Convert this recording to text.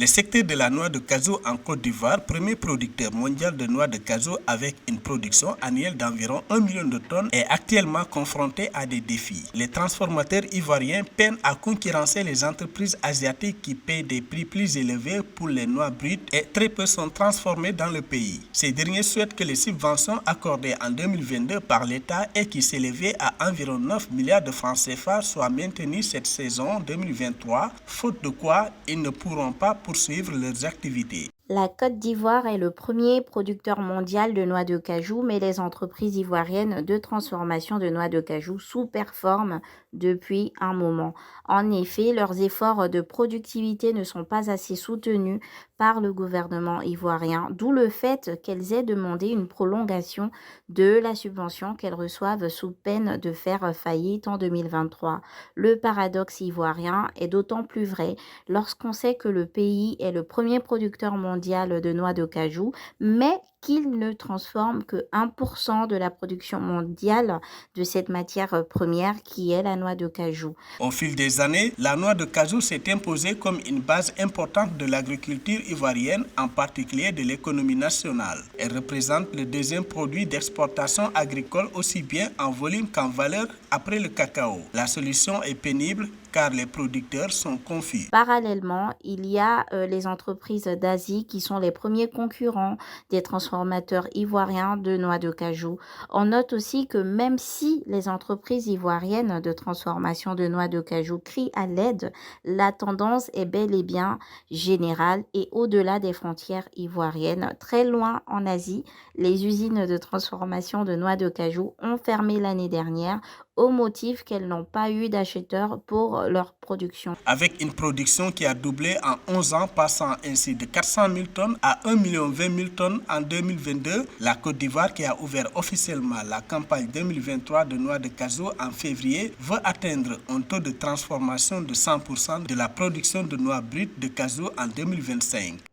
Le secteur de la noix de cajou en Côte d'Ivoire, premier producteur mondial de noix de cajou avec une production annuelle d'environ 1 million de tonnes, est actuellement confronté à des défis. Les transformateurs ivoiriens peinent à concurrencer les entreprises asiatiques qui paient des prix plus élevés pour les noix brutes et très peu sont transformées dans le pays. Ces derniers souhaitent que les subventions accordées en 2022 par l'État et qui s'élevaient à environ 9 milliards de francs CFA soient maintenues cette saison 2023, faute de quoi ils ne pourront pas poursuivre leurs activités. La Côte d'Ivoire est le premier producteur mondial de noix de cajou, mais les entreprises ivoiriennes de transformation de noix de cajou sous-performent depuis un moment. En effet, leurs efforts de productivité ne sont pas assez soutenus par le gouvernement ivoirien, d'où le fait qu'elles aient demandé une prolongation de la subvention qu'elles reçoivent sous peine de faire faillite en 2023. Le paradoxe ivoirien est d'autant plus vrai lorsqu'on sait que le pays est le premier producteur mondial de noix de cajou, mais qu'il ne transforme que 1% de la production mondiale de cette matière première qui est la noix de cajou. Au fil des années, la noix de cajou s'est imposée comme une base importante de l'agriculture ivoirienne, en particulier de l'économie nationale. Elle représente le deuxième produit d'exportation agricole aussi bien en volume qu'en valeur après le cacao. La solution est pénible car les producteurs sont confus. Parallèlement, il y a les entreprises d'Asie qui sont les premiers concurrents des transformateurs ivoiriens de noix de cajou. On note aussi que même si les entreprises ivoiriennes de transformation de noix de cajou crient à l'aide, la tendance est bel et bien générale et au-delà des frontières ivoiriennes. Très loin en Asie, les usines de transformation de noix de cajou ont fermé l'année dernière au motif qu'elles n'ont pas eu d'acheteurs pour leur production. Avec une production qui a doublé en 11 ans, passant ainsi de 400 000 tonnes à 1 20 000 tonnes en 2022, la Côte d'Ivoire, qui a ouvert officiellement la campagne 2023 de noix de cajou en février, veut atteindre un taux de transformation de 100% de la production de noix brutes de cajou en 2025.